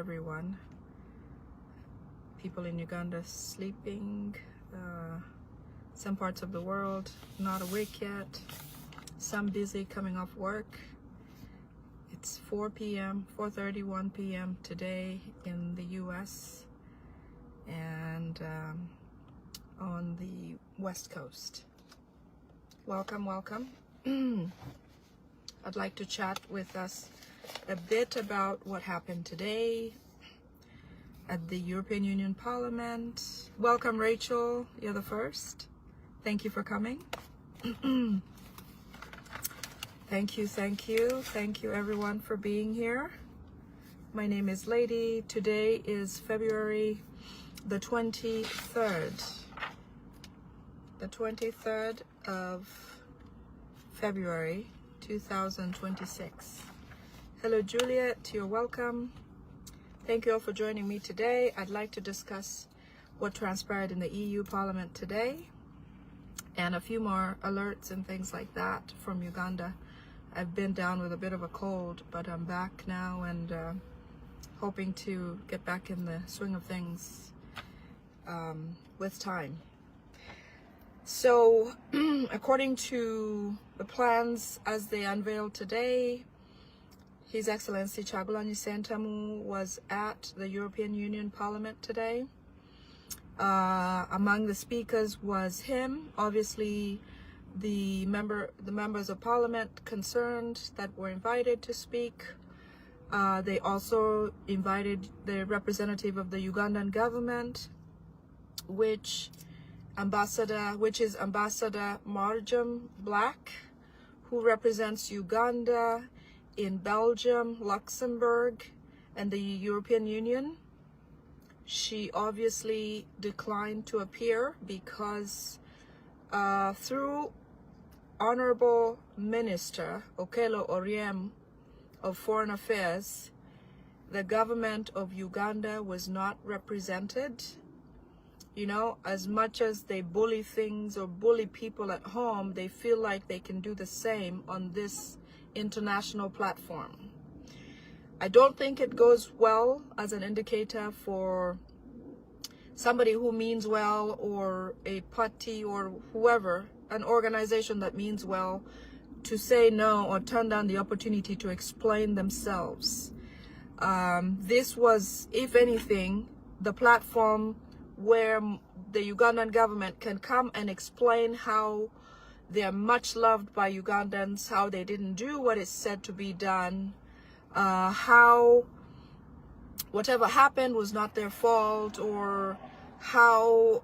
everyone. People in Uganda sleeping, some parts of the world not awake yet, some busy coming off work. It's 4 p.m., 4:31 p.m. today in the US and on the West Coast. Welcome, welcome. I'd like to chat with us a bit about what happened today at the European Union Parliament. Welcome, Rachel. You're the first. Thank you for coming. Thank you, thank you. Thank you, everyone, for being here. My name is Lady. Today is February the 23rd. The 23rd of February 2026. Hello, Juliet. You're welcome. Thank you all for joining me today. I'd like to discuss what transpired in the EU Parliament today and a few more alerts and things like that from Uganda. I've been down with a bit of a cold, but I'm back now and hoping to get back in the swing of things with time. So, according to the plans as they unveiled today, His Excellency Kyagulanyi Ssentamu was at the European Union Parliament today. Among the speakers was him, obviously the members of Parliament concerned that were invited to speak. They also invited the representative of the Ugandan government, which is Ambassador Marjam Black, who represents Uganda in Belgium, Luxembourg, and the European Union. She obviously declined to appear because through Honorable Minister Okello Oryem of Foreign Affairs, the government of Uganda was not represented. You know, as much as they bully things or bully people at home, they feel like they can do the same on this international platform. I don't think it goes well as an indicator for somebody who means well, or a party or whoever, an organization that means well, to say no or turn down the opportunity to explain themselves. This was, if anything, the platform where the Ugandan government can come and explain how they are much loved by Ugandans, how they didn't do what is said to be done, how whatever happened was not their fault, or how,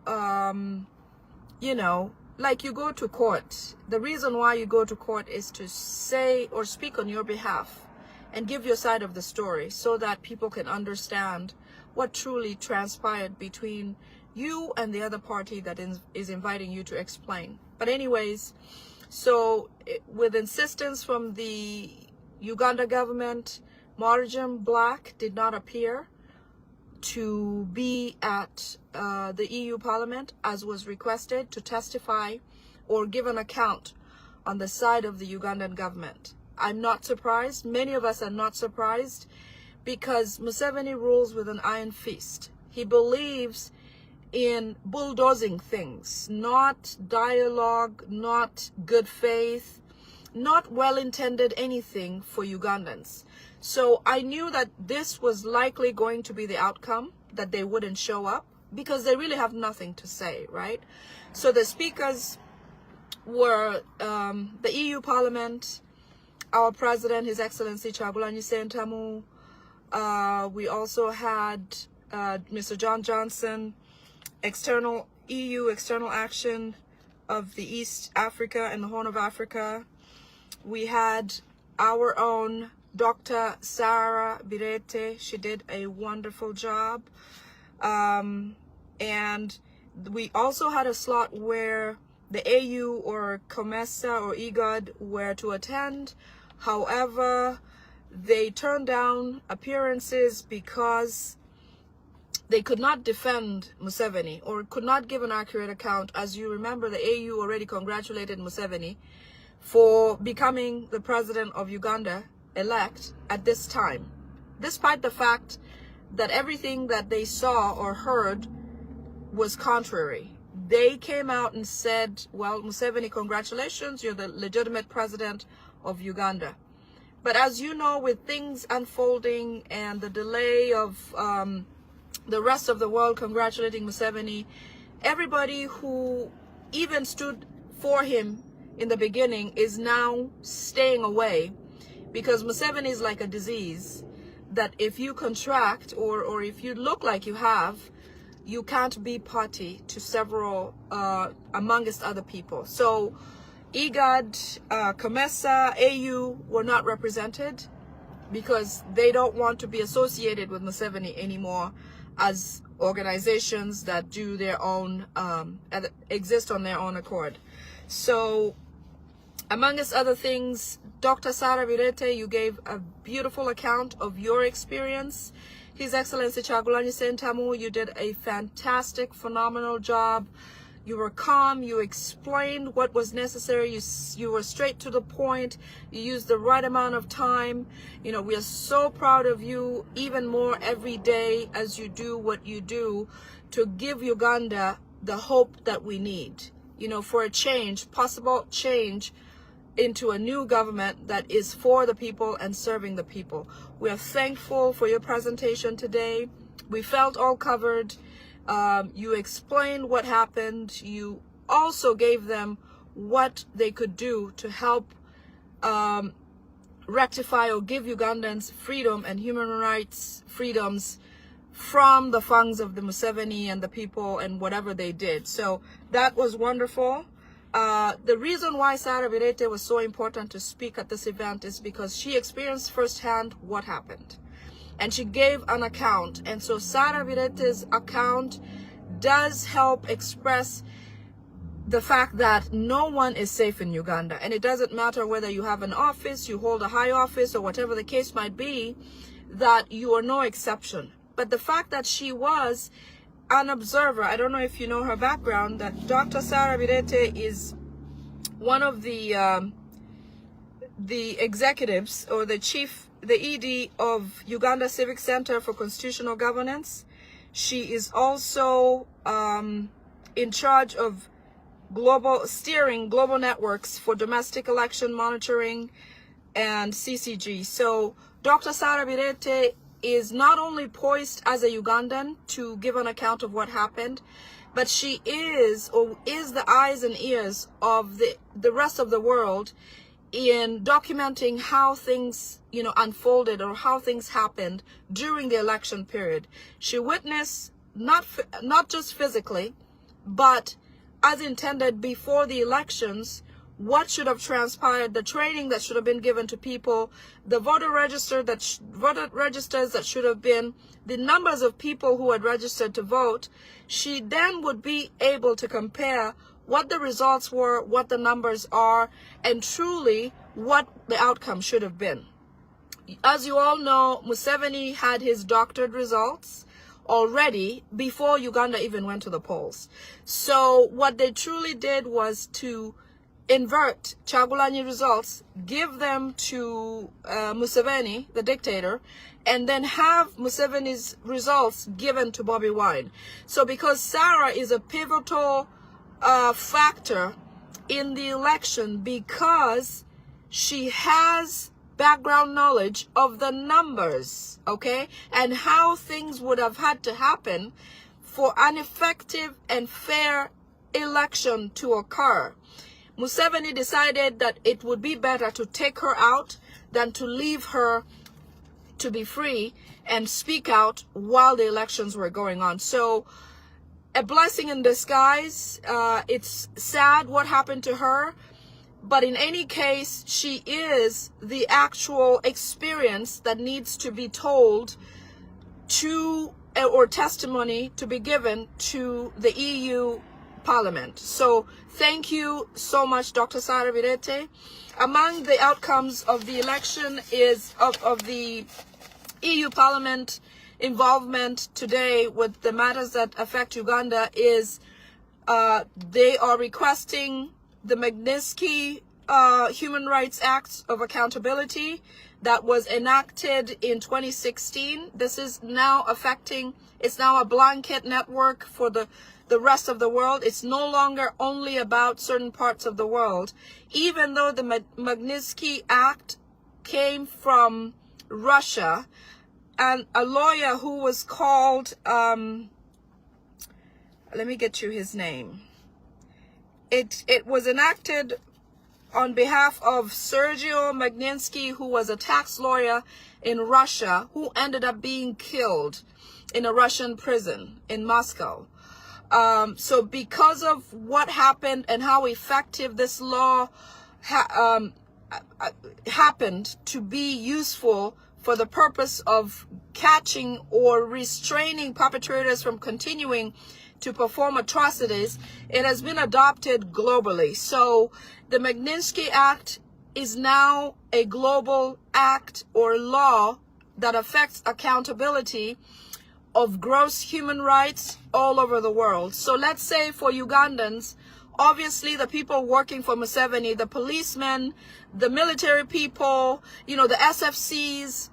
you know, like you go to court. The reason why you go to court is to say or speak on your behalf and give your side of the story so that people can understand what truly transpired between you and the other party that is inviting you to explain. But anyways, so with insistence from the Uganda government, Marjam Black did not appear to be at the EU Parliament as was requested, to testify or give an account on the side of the Ugandan government. I'm not surprised. Many of us are not surprised, because Museveni rules with an iron fist. He believes in bulldozing things, not dialogue, not good faith, not well-intended anything for Ugandans. So I knew that this was likely going to be the outcome, that they wouldn't show up, because they really have nothing to say, right? So the speakers were the EU Parliament, our President, His Excellency Kyagulanyi Ssentamu. We also had Mr. John Johnson, EU External Action of the East Africa and the Horn of Africa. We had our own Dr. Sarah Birete. She did a wonderful job. And we also had a slot where the AU or COMESA or IGAD were to attend. However, they turned down appearances because they could not defend Museveni, or could not give an accurate account. As you remember, the AU already congratulated Museveni for becoming the president of Uganda elect at this time, despite the fact that everything that they saw or heard was contrary. They came out and said, well, Museveni, congratulations, you're the legitimate president of Uganda. But as you know, with things unfolding and the delay of the rest of the world congratulating Museveni, everybody who even stood for him in the beginning is now staying away, because Museveni is like a disease that if you contract or if you look like you have, you can't be party to several, amongst other people. So IGAD, COMESA, AU were not represented because they don't want to be associated with Museveni anymore as organizations that do their own, exist on their own accord. So amongst other things, Dr. Sarah Birete, you gave a beautiful account of your experience. His Excellency Kyagulanyi Ssentamu, you did a fantastic, phenomenal job. You were calm, you explained what was necessary, you were straight to the point, you used the right amount of time. You know, we are so proud of you even more every day as you do what you do to give Uganda the hope that we need, you know, for a change, possible change into a new government that is for the people and serving the people. We are thankful for your presentation today. We felt all covered. You explained what happened. You also gave them what they could do to help rectify or give Ugandans freedom and human rights freedoms from the fangs of the Museveni and the people and whatever they did. So that was wonderful. The reason why Sarah Birete was so important to speak at this event is because she experienced firsthand what happened. And she gave an account. And so Sarah Birete's account does help express the fact that no one is safe in Uganda. And it doesn't matter whether you have an office, you hold a high office, or whatever the case might be, that you are no exception. But the fact that she was an observer, I don't know if you know her background, that Dr. Sarah Birete is one of the executives or the ED of Uganda Civic Center for Constitutional Governance. She is also in charge of steering global networks for domestic election monitoring and CCG. So Dr. Sarah Birete is not only poised as a Ugandan to give an account of what happened, but she is the eyes and ears of the rest of the world in documenting how things, you know, unfolded or how things happened during the election period. She witnessed not just physically, but as intended before the elections, what should have transpired, the training that should have been given to people, the voter registers that should have been, the numbers of people who had registered to vote. She then would be able to compare what the results were, what the numbers are, and truly what the outcome should have been. As you all know, Museveni had his doctored results already before Uganda even went to the polls. So what they truly did was to invert Kyagulanyi results, give them to Museveni, the dictator, and then have Museveni's results given to Bobi Wine. So because Sarah is a pivotal factor in the election, because she has background knowledge of the numbers, okay, and how things would have had to happen for an effective and fair election to occur. Museveni decided that it would be better to take her out than to leave her to be free and speak out while the elections were going on. So a blessing in disguise. It's sad what happened to her, but in any case, she is the actual experience that needs to be told to, or testimony to be given to the EU Parliament. So thank you so much, Dr. Sarah Birete. Among the outcomes of the election is of the EU Parliament involvement today with the matters that affect Uganda is they are requesting the Magnitsky Human Rights Act of accountability. that was enacted in 2016. This is now affecting, it's now a blanket network for the rest of the world. It's no longer only about certain parts of the world. Even though the Magnitsky Act came from Russia, and a lawyer who was called, let me get you his name. It was enacted on behalf of Sergio Magnitsky, who was a tax lawyer in Russia, who ended up being killed in a Russian prison in Moscow. So because of what happened and how effective this law happened to be useful for the purpose of catching or restraining perpetrators from continuing to perform atrocities, it has been adopted globally. So the Magnitsky Act is now a global act or law that affects accountability of gross human rights all over the world. So let's say for Ugandans, obviously the people working for Museveni, the policemen, the military people, you know, the SFCs,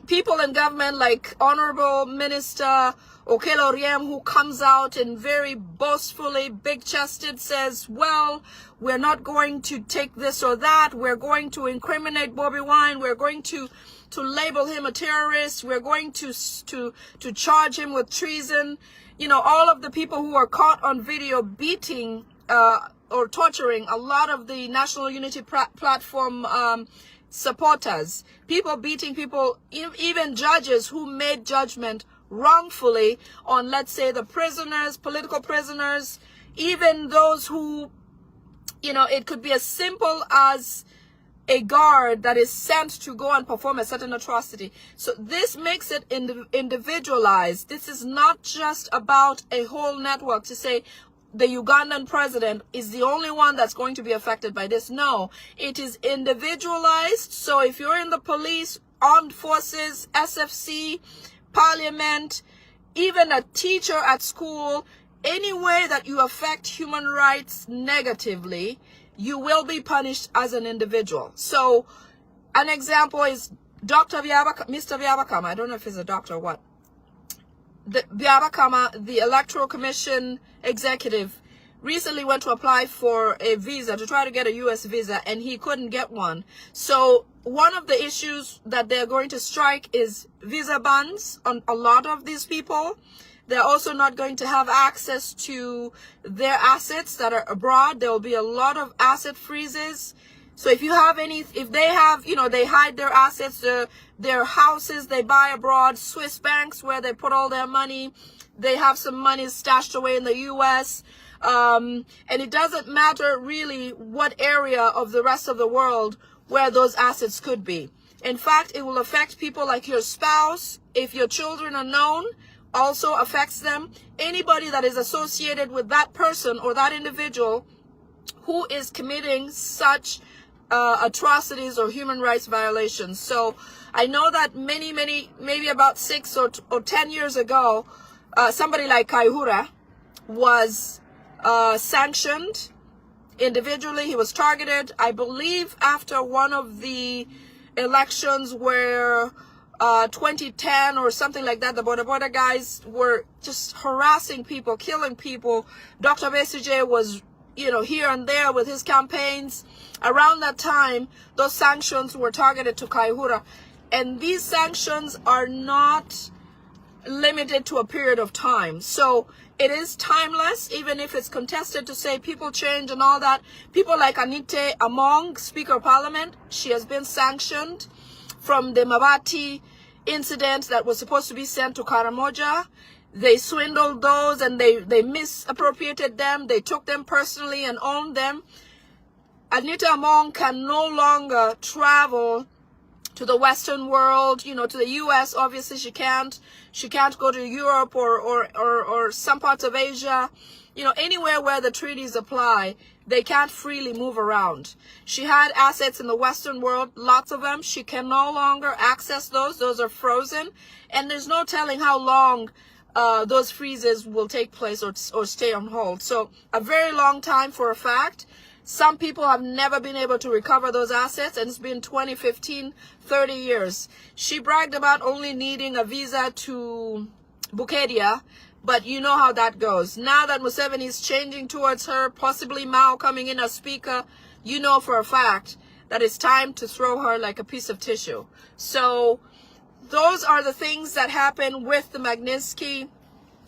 people in government like Honorable Minister Okello Oryem, who comes out and very boastfully, big-chested says, well, we're not going to take this or that. We're going to incriminate Bobby Wine. We're going to label him a terrorist. We're going to charge him with treason. You know, all of the people who are caught on video beating or torturing a lot of the National Unity Platform supporters, people beating people, even judges who made judgment wrongfully on, let's say, the prisoners, political prisoners, even those who, you know, it could be as simple as a guard that is sent to go and perform a certain atrocity. So this makes it individualized. This is not just about a whole network to say the Ugandan president is the only one that's going to be affected by this. No, it is individualized. So if you're in the police, armed forces, SFC, Parliament, even a teacher at school, any way that you affect human rights negatively, you will be punished as an individual. So an example is Mr. Byabakama. I don't know if he's a doctor or what. Byabakama, the Electoral Commission executive, recently went to apply for a visa, to try to get a U.S. visa, and he couldn't get one. So one of the issues that they're going to strike is visa bans on a lot of these people. They're also not going to have access to their assets that are abroad. There will be a lot of asset freezes. So if you have if they have, you know, they hide their assets, their houses they buy abroad, Swiss banks where they put all their money, they have some money stashed away in the U.S., and it doesn't matter really what area of the rest of the world where those assets could be. In fact, it will affect people like your spouse. If your children are known, also affects them. Anybody that is associated with that person or that individual who is committing such atrocities or human rights violations. So I know that maybe about 6 or 10 years ago, somebody like Kaihura was sanctioned individually. He was targeted, I believe, after one of the elections where 2010 or something like that, the border guys were just harassing people, killing people. Dr. Besigye was, you know, here and there with his campaigns. Around that time, those sanctions were targeted to Kaihura. And these sanctions are not limited to a period of time. So it is timeless, even if it's contested to say people change and all that. People like Anite Among, Speaker of Parliament, she has been sanctioned from the Mabati incident that was supposed to be sent to Karamoja. They swindled those and they misappropriated them. They took them personally and owned them. Anita Among can no longer travel to the Western world, you know, to the U.S. Obviously, she can't go to Europe or some parts of Asia, you know, anywhere where the treaties apply. They can't freely move around. She had assets in the Western world, lots of them. She can no longer access those. Those are frozen. And there's no telling how long those freezes will take place or stay on hold. So a very long time for a fact. Some people have never been able to recover those assets, and it's been 20, 15, 30 years. She bragged about only needing a visa to Bukedia, but you know how that goes. Now that Museveni is changing towards her, possibly Mao coming in as speaker, you know for a fact that it's time to throw her like a piece of tissue. So those are the things that happen with the Magnitsky.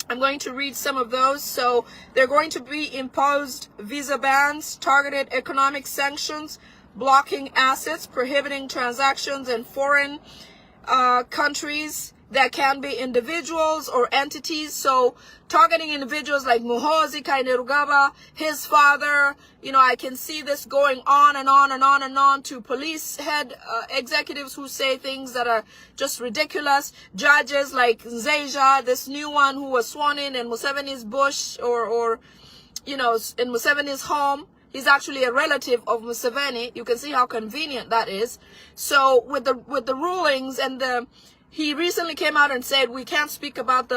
I'm going to read some of those. So they're going to be imposed visa bans, targeted economic sanctions, blocking assets, prohibiting transactions in foreign countries. That can be individuals or entities. So targeting individuals like Muhoozi Kainerugaba, his father, you know, I can see this going on and on and on and on to police head executives who say things that are just ridiculous. Judges like Nzeja, this new one who was sworn in Museveni's bush or you know, in Museveni's home. He's actually a relative of Museveni. You can see how convenient that is. So with the rulings and he recently came out and said we can't speak about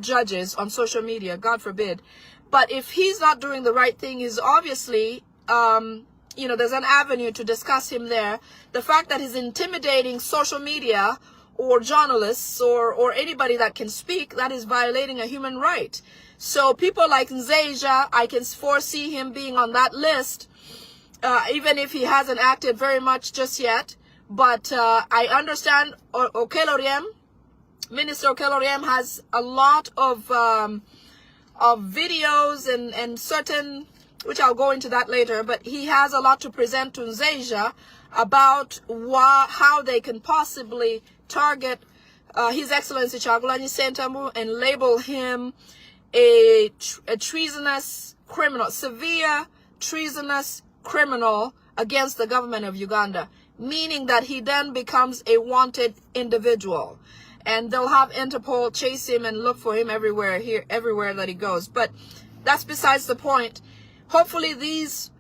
judges on social media, God forbid. But if he's not doing the right thing, he's obviously, you know, there's an avenue to discuss him there. The fact that he's intimidating social media or journalists or anybody that can speak, that is violating a human right. So people like Nzeja, I can foresee him being on that list, even if he hasn't acted very much just yet. But I understand Okeloriem, Minister Okeloriem has a lot of videos and certain, which I'll go into that later, but he has a lot to present to Nzeja about how they can possibly target His Excellency Kyagulanyi Ssentamu and label him a treasonous criminal, severe treasonous criminal against the government of Uganda. Meaning that he then becomes a wanted individual, and they'll have Interpol chase him and look for him everywhere that he goes. But that's besides the point. Hopefully these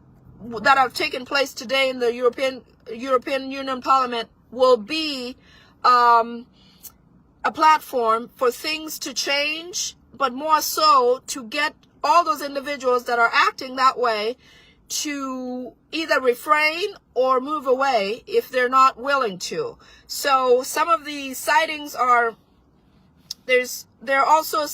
that have taken place today in the European Union Parliament will be a platform for things to change, but more so to get all those individuals that are acting that way to either refrain or move away if they're not willing to. So some of the sightings are, they're also,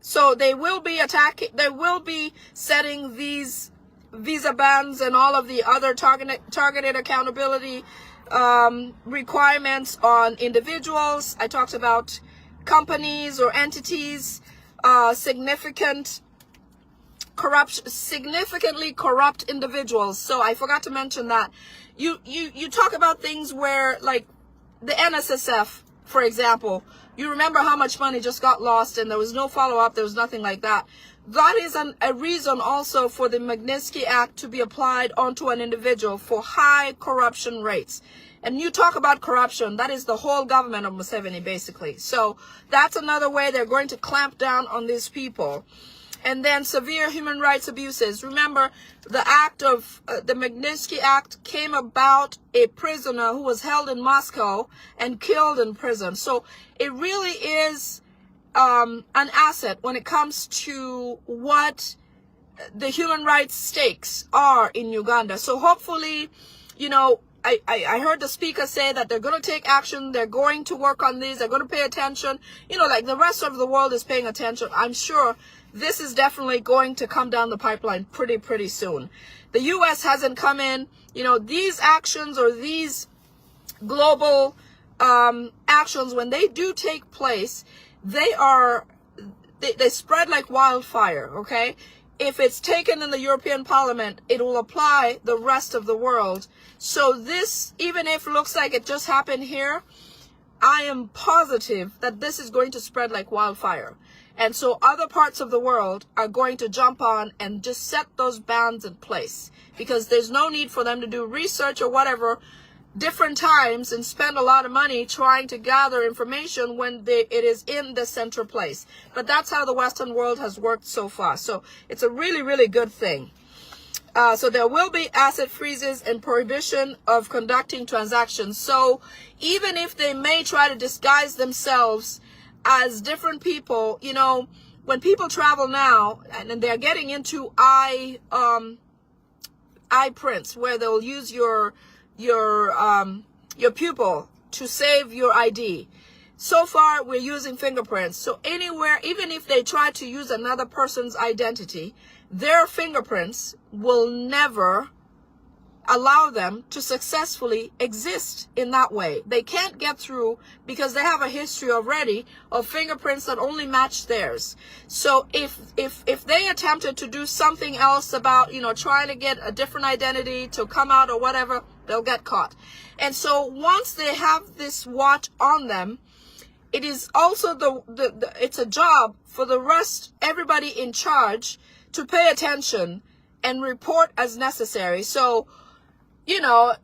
so they will be attacking, they will be setting these visa bans and all of the other targeted accountability requirements on individuals. I talked about companies or entities, significantly corrupt individuals. So I forgot to mention that. You talk about things where, like the NSSF, for example, you remember how much money just got lost and there was no follow-up, there was nothing like that. That is a reason also for the Magnitsky Act to be applied onto an individual for high corruption rates. And you talk about corruption, that is the whole government of Museveni, basically. So that's another way they're going to clamp down on these people. And then severe human rights abuses. Remember, the act of the Magnitsky Act came about a prisoner who was held in Moscow and killed in prison. So it really is an asset when it comes to what the human rights stakes are in Uganda. So hopefully, you know, I heard the speaker say that they're going to take action. They're going to work on these. They're going to pay attention. You know, like the rest of the world is paying attention. I'm sure this is definitely going to come down the pipeline pretty soon. The U.S. hasn't come in. You know, these actions or these global actions, when they do take place, they spread like wildfire, okay? If it's taken in the European Parliament, it will apply the rest of the world. So this, even if it looks like it just happened here, I am positive that this is going to spread like wildfire. And so other parts of the world are going to jump on and just set those bans in place, because there's no need for them to do research or whatever different times and spend a lot of money trying to gather information when it is in the central place. But that's how the Western world has worked so far. So it's a really good thing. So there will be asset freezes and prohibition of conducting transactions. So even if they may try to disguise themselves as different people, you know, when people travel now and they're getting into eye prints, where they'll use your pupil to save your ID. So far, we're using fingerprints. So anywhere, even if they try to use another person's identity, their fingerprints will never allow them to successfully exist in that way. They can't get through because they have a history already of fingerprints that only match theirs. So if they attempted to do something else about, you know, trying to get a different identity to come out or whatever, they'll get caught. And so once they have this watch on them, it is also it's a job for the rest, everybody in charge, to pay attention and report as necessary. So, you know,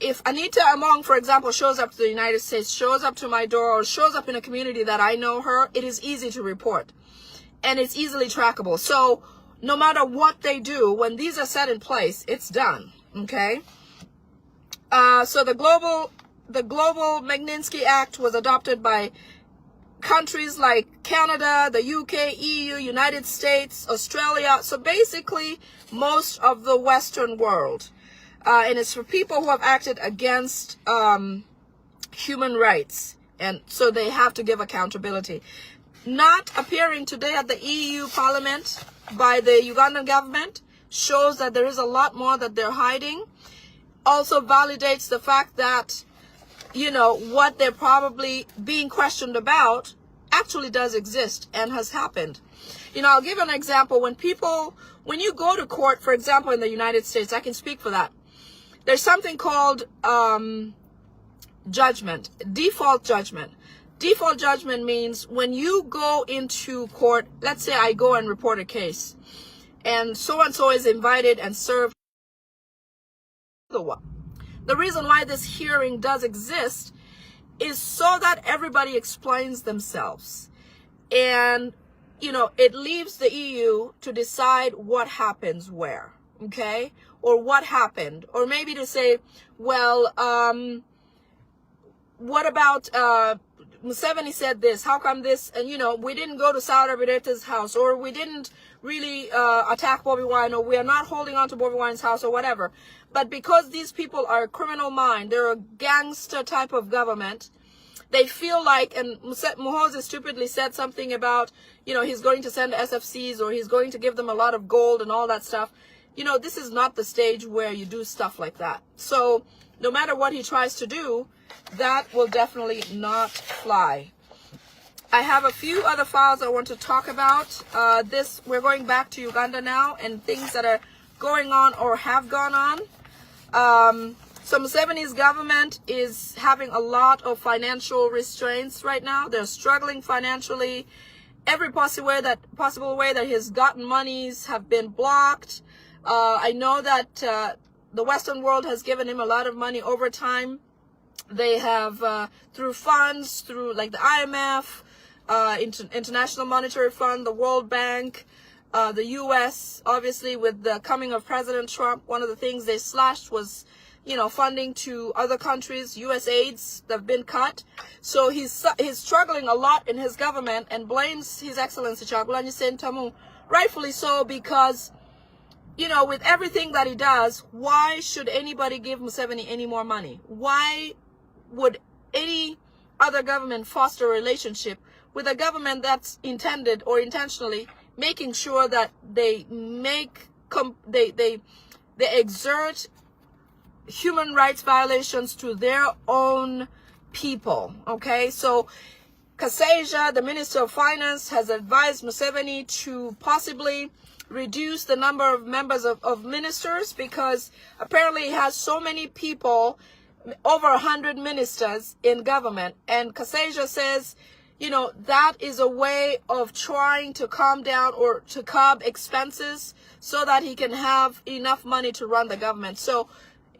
if Anita Among, for example, shows up to the United States, shows up to my door, or shows up in a community that I know her, it is easy to report. And it's easily trackable. So no matter what they do, when these are set in place, it's done. Okay? So the global Magnitsky Act was adopted by countries like Canada, the UK, EU, United States, Australia. So basically, most of the Western world. And it's for people who have acted against human rights. And so they have to give accountability. Not appearing today at the EU Parliament by the Ugandan government shows that there is a lot more that they're hiding. Also validates the fact that, you know, what they're probably being questioned about actually does exist and has happened. You know, I'll give an example. When you go to court, for example, in the United States, I can speak for that. There's something called judgment, default judgment. Default judgment means when you go into court, let's say I go and report a case, and so is invited and served. The reason why this hearing does exist is so that everybody explains themselves. And, you know, it leaves the EU to decide what happens where, okay? Or what happened. Or maybe to say, well, what about Museveni said this, how come this, and you know, we didn't go to Saudi Birete's house, or we didn't really attack Bobby Wine, or we are not holding on to Bobby Wine's house, or whatever. But because these people are a criminal mind, they're a gangster type of government, they feel like, and Muhoozi stupidly said something about, you know, he's going to send SFCs, or he's going to give them a lot of gold and all that stuff. You know, this is not the stage where you do stuff like that. So no matter what he tries to do, that will definitely not fly. I have a few other files I want to talk about. We're going back to Uganda now, and things that are going on or have gone on. So Museveni's government is having a lot of financial restraints right now. They're struggling financially. Every possible way that he's gotten monies have been blocked. I know that the Western world has given him a lot of money over time. They have, through funds, through like the IMF, International Monetary Fund, the World Bank, the US, obviously with the coming of President Trump, one of the things they slashed was, you know, funding to other countries, US aids that have been cut. So he's struggling a lot in his government and blames His Excellency Kyagulanyi Ssentamu, rightfully so, because, you know, with everything that he does, why should anybody give Museveni any more money? Why would any other government foster a relationship with a government that's intended or intentionally making sure that they exert human rights violations to their own people? Okay, so Kaseja, the Minister of Finance, has advised Museveni to possibly reduce the number of members of ministers, because apparently he has so many people, over 100 ministers in government. And Kaseja says, you know, that is a way of trying to calm down or to curb expenses so that he can have enough money to run the government. So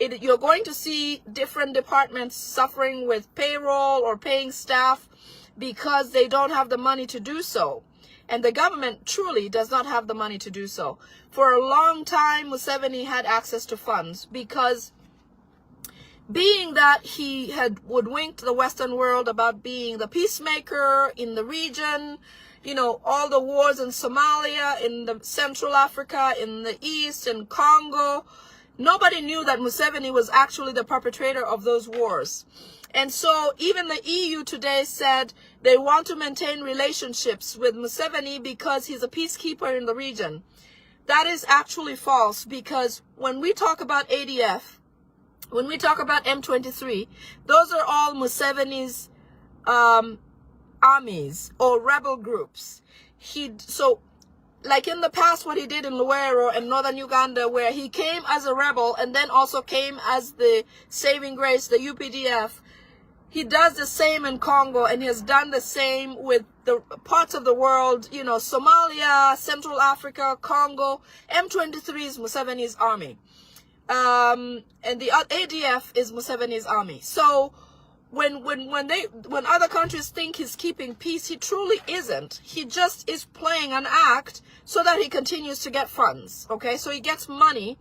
you're going to see different departments suffering with payroll or paying staff because they don't have the money to do so. And the government truly does not have the money to do so. For a long time, Museveni had access to funds because, being that he had hoodwinked the Western world about being the peacemaker in the region, you know, all the wars in Somalia, in the Central Africa, in the East, in Congo, Nobody knew that Museveni was actually the perpetrator of those wars. And so even the EU today said they want to maintain relationships with Museveni because he's a peacekeeper in the region. That is actually false, because when we talk about ADF, when we talk about M23, those are all Museveni's armies or rebel groups. Like in the past, what he did in Lumbuye and northern Uganda, where he came as a rebel and then also came as the saving grace, the UPDF, he does the same in Congo, and he has done the same with the parts of the world, you know, Somalia, Central Africa, Congo. M23 is Museveni's army. And the ADF is Museveni's army. So when other countries think he's keeping peace, he truly isn't. He just is playing an act so that he continues to get funds. Okay, so he gets money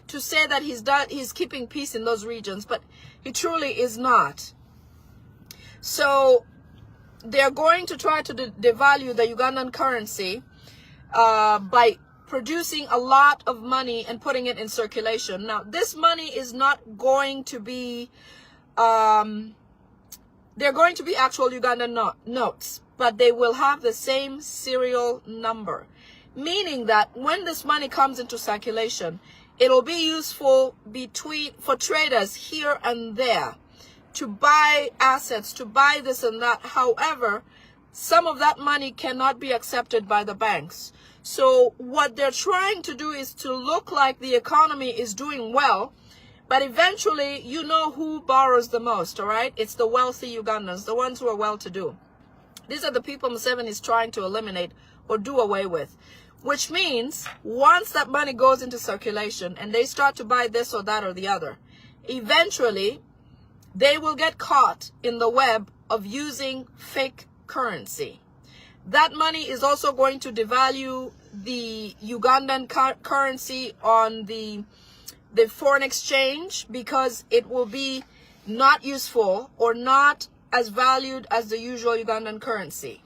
to say that he's keeping peace in those regions, but he truly is not. So they're going to try to devalue the Ugandan currency by producing a lot of money and putting it in circulation. Now, this money is not going to be, they're going to be actual Ugandan notes, but they will have the same serial number, meaning that when this money comes into circulation, it'll be useful for traders here and there to buy assets, to buy this and that. However, some of that money cannot be accepted by the banks. So what they're trying to do is to look like the economy is doing well, but eventually, you know who borrows the most, all right? It's the wealthy Ugandans, the ones who are well-to-do. These are the people Museveni is trying to eliminate or do away with, which means once that money goes into circulation and they start to buy this or that or the other, eventually they will get caught in the web of using fake currency. That money is also going to devalue the Ugandan currency on the foreign exchange, because it will be not useful or not as valued as the usual Ugandan currency.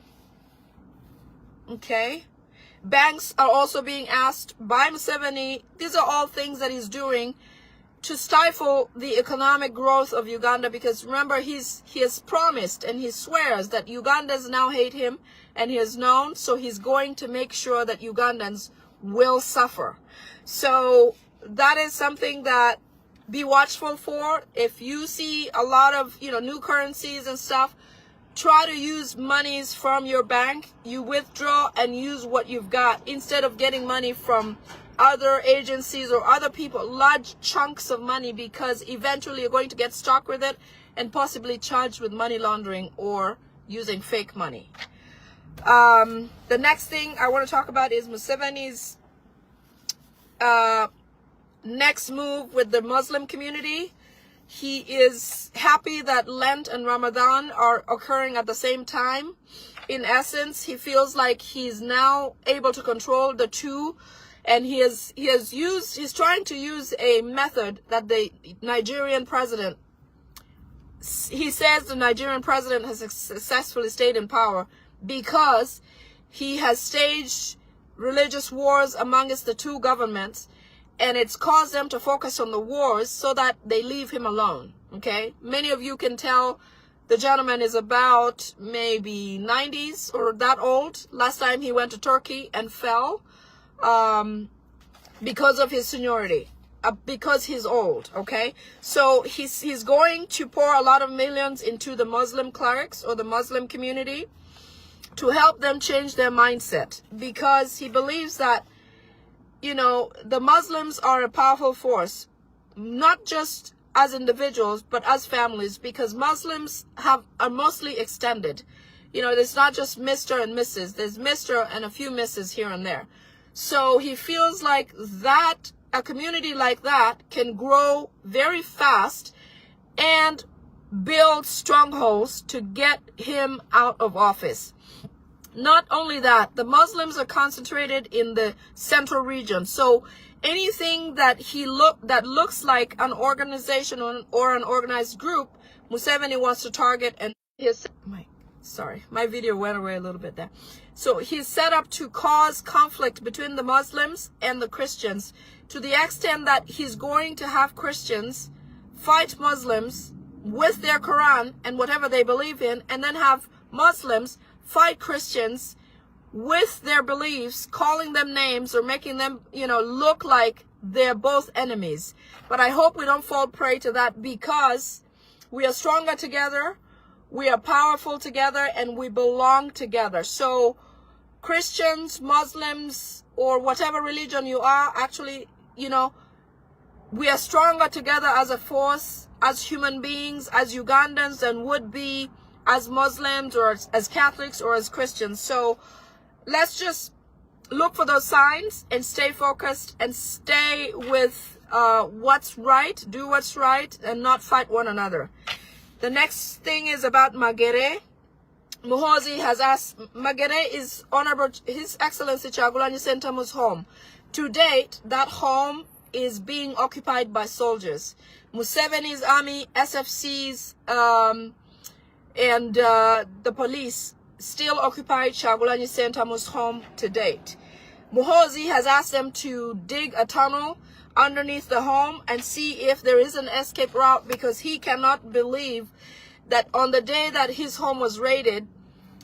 Okay? Banks are also being asked by Museveni. These are all things that he's doing to stifle the economic growth of Uganda, because remember, he has promised and he swears that Ugandans now hate him, and he has known, so he's going to make sure that Ugandans will suffer. So that is something that be watchful for. If you see a lot of, you know, new currencies and stuff, try to use monies from your bank. You withdraw and use what you've got instead of getting money from other agencies or other people, large chunks of money, because eventually you're going to get stuck with it and possibly charged with money laundering or using fake money. The next thing I want to talk about is Museveni's next move with the Muslim community. He is happy that Lent and Ramadan are occurring at the same time. In essence, he feels like he's now able to control the two, and he's trying to use a method that the Nigerian president, he says the Nigerian president has successfully stayed in power because he has staged religious wars amongst the two governments, and it's caused them to focus on the wars so that they leave him alone. Okay, many of you can tell the gentleman is about maybe 90s or that old. Last time he went to Turkey and fell because of his seniority, because he's old. Okay, so he's going to pour a lot of millions into the Muslim clerics or the Muslim community to help them change their mindset, because he believes that, you know, the Muslims are a powerful force, not just as individuals, but as families, because Muslims are mostly extended. You know, there's not just Mr. and Mrs. There's Mr. and a few Mrs. here and there. So he feels like that a community like that can grow very fast and build strongholds to get him out of office. Not only that, the Muslims are concentrated in the central region. So anything that that looks like an organization or an organized group, Museveni wants to target. And Sorry, my video went away a little bit there. So he's set up to cause conflict between the Muslims and the Christians, to the extent that he's going to have Christians fight Muslims with their Quran and whatever they believe in, and then have Muslims fight Christians with their beliefs, calling them names or making them, look like they're both enemies. But I hope we don't fall prey to that, because we are stronger together, we are powerful together, and we belong together. So Christians, Muslims, or whatever religion you are, actually, we are stronger together as a force, as human beings, as Ugandans, than would be as Muslims or as Catholics or as Christians. So let's just look for those signs and stay focused and stay with what's right, do what's right, and not fight one another. The next thing is about Magere. Muhoozi has asked, Magere is Honorable His Excellency Kyagulanyi Ssentamu's home. To date, that home is being occupied by soldiers. Museveni's army, SFCs, and the police still occupy Kyagulanyi Ssentamu's home to date. Muhoozi has asked them to dig a tunnel underneath the home and see if there is an escape route, because he cannot believe that on the day that his home was raided,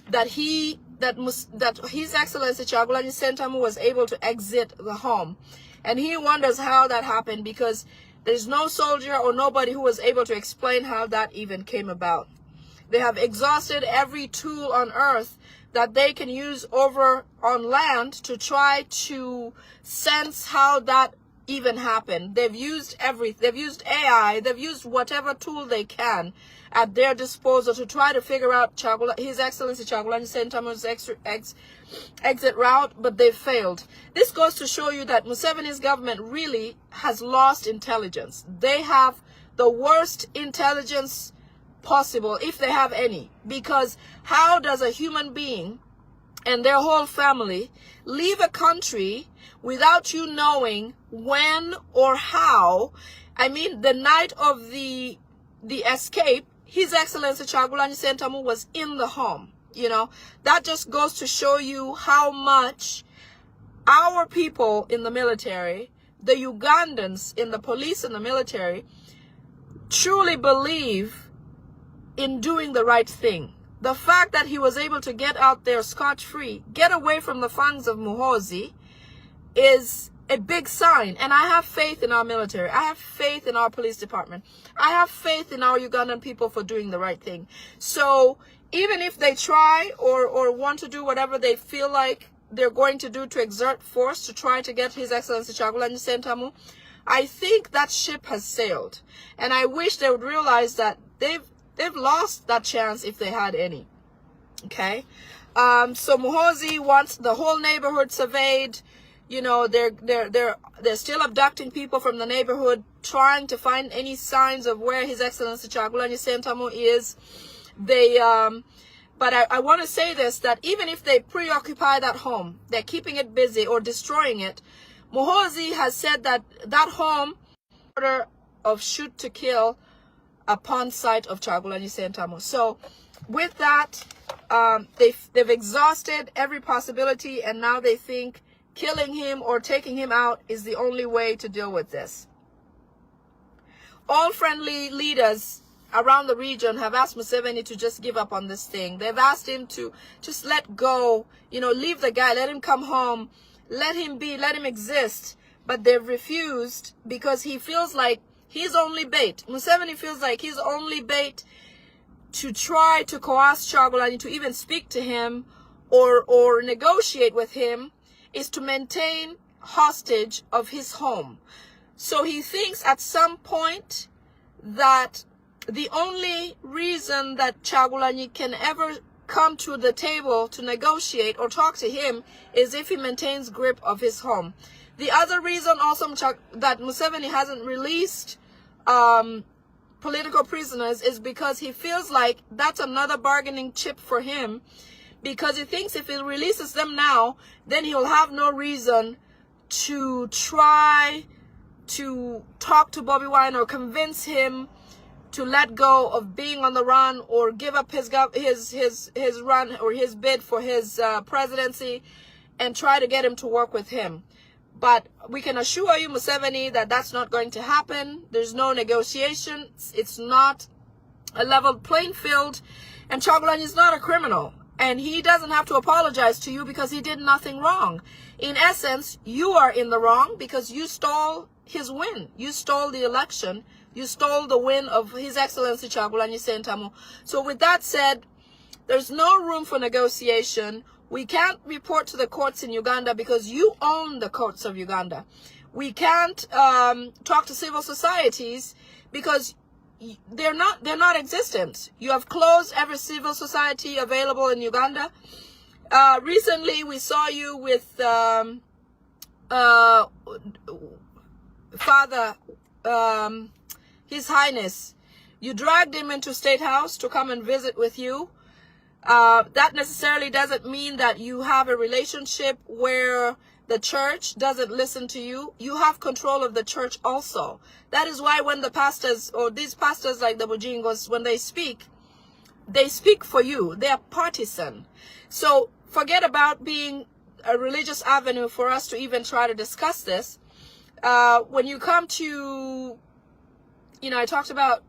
that His Excellency Kyagulanyi Ssentamu was able to exit the home. And he wonders how that happened, because there's no soldier or nobody who was able to explain how that even came about. They have exhausted every tool on earth that they can use over on land to try to sense how that even happened. They've used everything. They've used AI. They've used whatever tool they can at their disposal to try to figure out His Excellency Kyagulanyi Ssentamu's exit route, but they've failed. This goes to show you that Museveni's government really has lost intelligence. They have the worst intelligence possible, if they have any, because how does a human being and their whole family leave a country without you knowing when or how? I mean, the night of the escape, His Excellency Kyagulanyi Ssentamu was in the home. That just goes to show you how much our people in the military, the Ugandans in the police and the military, truly believe in doing the right thing. The fact that he was able to get out there scot-free, get away from the fangs of Muhoozi, is a big sign. And I have faith in our military. I have faith in our police department. I have faith in our Ugandan people for doing the right thing. So even if they try or want to do whatever they feel like they're going to do to exert force to try to get His Excellency Kyagulanyi Ssentamu, I think that ship has sailed. And I wish they would realize that they've lost that chance if they had any. Okay? So Muhoozi wants the whole neighborhood surveyed. They're still abducting people from the neighborhood, trying to find any signs of where His Excellency Kyagulanyi Ssentamu is. But I want to say this, that even if they preoccupy that home, they're keeping it busy or destroying it, Muhoozi has said that that home order of shoot to kill upon sight of Kyagulanyi Ssentamu. So with that, they've exhausted every possibility, and now they think killing him or taking him out is the only way to deal with this. All friendly leaders around the region have asked Museveni to just give up on this thing. They've asked him to just let go, leave the guy, let him come home, let him be, let him exist. But they've refused, because he feels like he's only bait. Museveni feels like he's only bait to try to coerce Kyagulanyi to even speak to him or negotiate with him, is to maintain hostage of his home. So he thinks at some point that the only reason that Kyagulanyi can ever come to the table to negotiate or talk to him is if he maintains grip of his home. The other reason also that Museveni hasn't released political prisoners is because he feels like that's another bargaining chip for him, because he thinks if he releases them now, then he'll have no reason to try to talk to Bobby Wine or convince him to let go of being on the run or give up his run or his bid for his presidency and try to get him to work with him. But we can assure you, Museveni, that that's not going to happen. There's no negotiations. It's not a level playing field. And Kyagulanyi is not a criminal. And he doesn't have to apologize to you because he did nothing wrong. In essence, you are in the wrong because you stole his win. You stole the election. You stole the win of His Excellency Kyagulanyi Ssentamu. So with that said, there's no room for negotiation. We can't report to the courts in Uganda because you own the courts of Uganda. We can't talk to civil societies because they're not existent. You have closed every civil society available in Uganda. Recently, we saw you with Father, His Highness. You dragged him into State House to come and visit with you. That necessarily doesn't mean that you have a relationship where the church doesn't listen to you. You have control of the church also. That is why when the pastors, or these pastors like the Bujingos, when they speak for you. They are partisan. So forget about being a religious avenue for us to even try to discuss this. When you come to, I talked about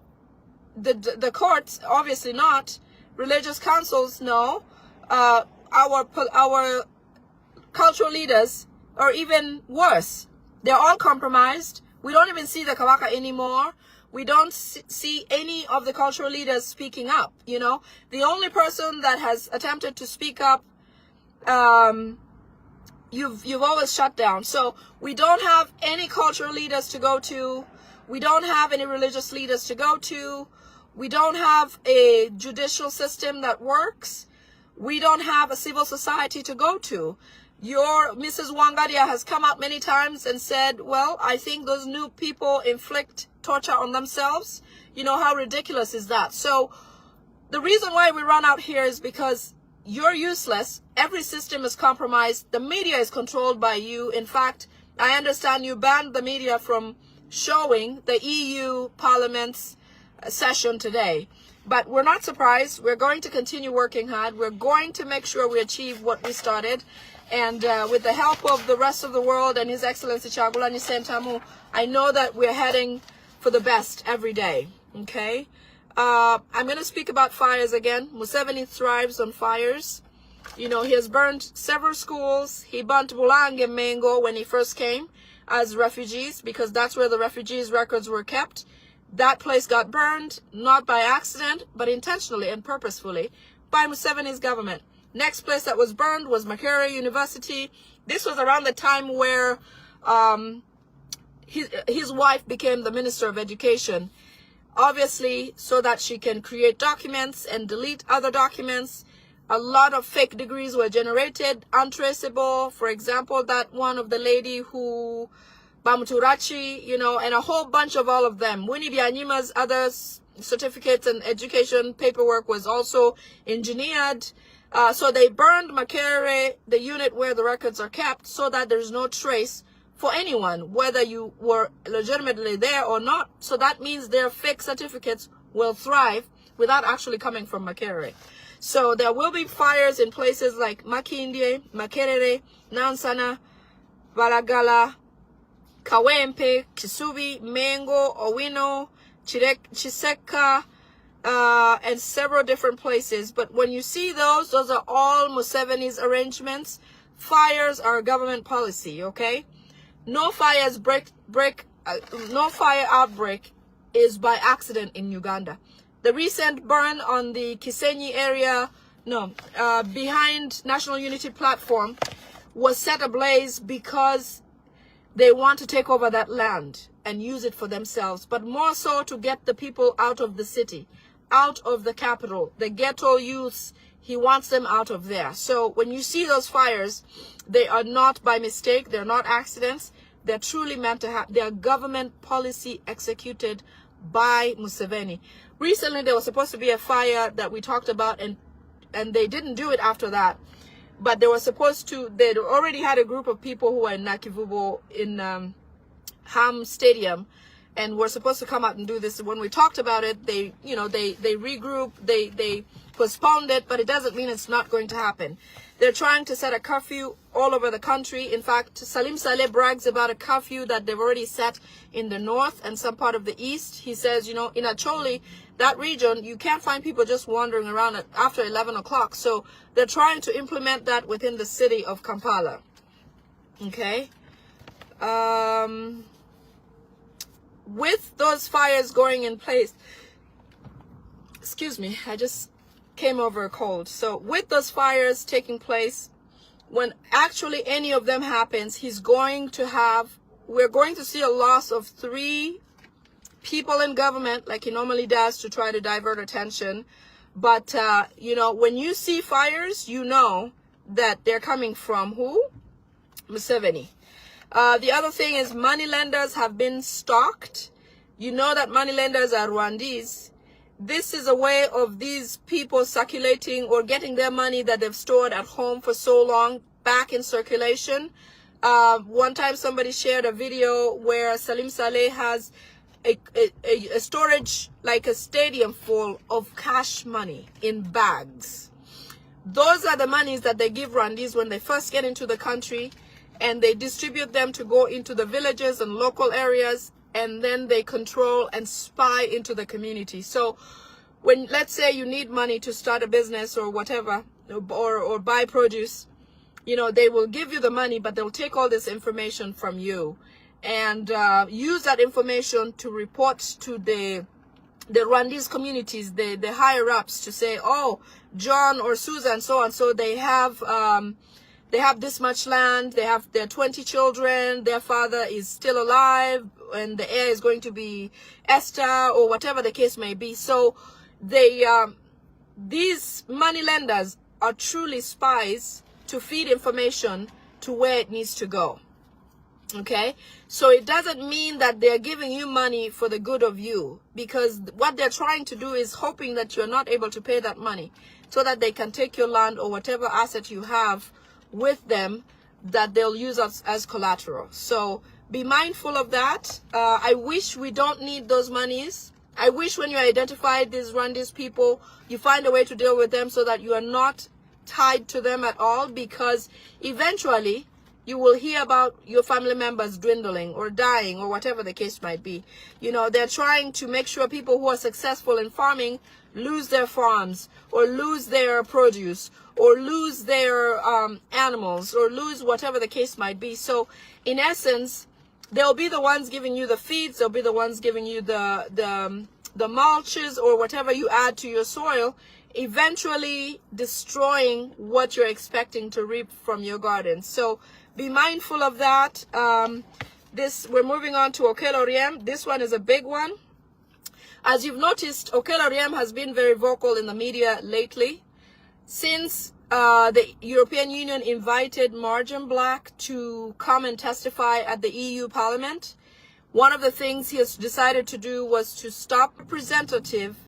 the courts, obviously not. Religious councils, no. Our cultural leaders are even worse. They're all compromised. We don't even see the Kawaka anymore. We don't see any of the cultural leaders speaking up, The only person that has attempted to speak up, you've always shut down. So we don't have any cultural leaders to go to. We don't have any religious leaders to go to. We don't have a judicial system that works. We don't have a civil society to go to. Your Mrs. Wangadia has come out many times and said, well, I think those new people inflict torture on themselves. How ridiculous is that? So the reason why we run out here is because you're useless. Every system is compromised. The media is controlled by you. In fact, I understand you banned the media from showing the EU Parliament's session today. But we're not surprised. We're going to continue working hard. We're going to make sure we achieve what we started. And with the help of the rest of the world and His Excellency Kyagulanyi Ssentamu, I know that we're heading for the best every day. Okay? I'm going to speak about fires again. Museveni thrives on fires. He has burned several schools. He burnt Bulange Mengo when he first came as refugees because that's where the refugees' records were kept. That place got burned, not by accident, but intentionally and purposefully by Museveni's government. Next place that was burned was Makerere University. This was around the time where his wife became the Minister of Education. Obviously, so that she can create documents and delete other documents. A lot of fake degrees were generated, untraceable. For example, that one of the lady who, Bamuturachi, and a whole bunch of all of them. Winnie Byanyuma's other certificates and education paperwork was also engineered. So they burned Makerere, the unit where the records are kept, so that there's no trace for anyone, whether you were legitimately there or not. So that means their fake certificates will thrive without actually coming from Makerere. So there will be fires in places like Makindye, Makerere, Nansana, Balagala, Kawempe, Kisubi, Mengo, Owino, Chiseka, and several different places. But when you see those are all Museveni's arrangements. Fires are a government policy, okay? No fires no fire outbreak is by accident in Uganda. The recent burn on the Kisenyi area, behind National Unity Platform, was set ablaze because they want to take over that land and use it for themselves, but more so to get the people out of the city, out of the capital. The ghetto youths, he wants them out of there. So when you see those fires, they are not by mistake. They're not accidents. They're truly meant to have. They're government policy executed by Museveni. Recently, there was supposed to be a fire that we talked about, and they didn't do it after that. But they were supposed to, they'd already had a group of people who were in Nakivubo in Ham Stadium. and were supposed to come out and do this. When we talked about it, they regrouped, they postponed it, but it doesn't mean it's not going to happen. They're trying to set a curfew all over the country. In fact, Salim Saleh brags about a curfew that they've already set in the north and some part of the east. He says, in Acholi, that region, you can't find people just wandering around after 11 o'clock. So they're trying to implement that within the city of Kampala. Okay. With those fires going in place, excuse me, I just came over a cold. So with those fires taking place, when actually any of them happens, we're going to see a loss of 3 people in government, like he normally does, to try to divert attention. But, when you see fires, you know that they're coming from who? Museveni. The other thing is money lenders have been stalked. You know that money lenders are Rwandese. This is a way of these people circulating or getting their money that they've stored at home for so long back in circulation. One time somebody shared a video where Salim Saleh has a storage, like a stadium full of cash money in bags. Those are the monies that they give Rwandese when they first get into the country, and they distribute them to go into the villages and local areas, and then they control and spy into the community. So when, let's say, you need money to start a business or whatever, or buy produce, they will give you the money, but they'll take all this information from you and use that information to report to the Rwandese communities, the higher ups, to say, oh, John or Susan, so and so, they have this much land, they have their 20 children, their father is still alive, and the heir is going to be Esther, or whatever the case may be. So these money lenders are truly spies to feed information to where it needs to go. Okay, so it doesn't mean that they're giving you money for the good of you, because what they're trying to do is hoping that you're not able to pay that money so that they can take your land or whatever asset you have with them that they'll use as collateral. So be mindful of that. I wish we don't need those monies. I wish when you identify these Rwandese people, you find a way to deal with them so that you are not tied to them at all, because eventually you will hear about your family members dwindling or dying or whatever the case might be. They're trying to make sure people who are successful in farming lose their farms, or lose their produce, or lose their animals, or lose whatever the case might be. So in essence, they'll be the ones giving you the feeds, they'll be the ones giving you the mulches or whatever you add to your soil, eventually destroying what you're expecting to reap from your garden. So be mindful of that. We're moving on to Okeloriem. This one is a big one. As you've noticed, Okeloriem has been very vocal in the media lately. Since the European Union invited Marjan Black to come and testify at the EU Parliament, one of the things he has decided to do was to stop representative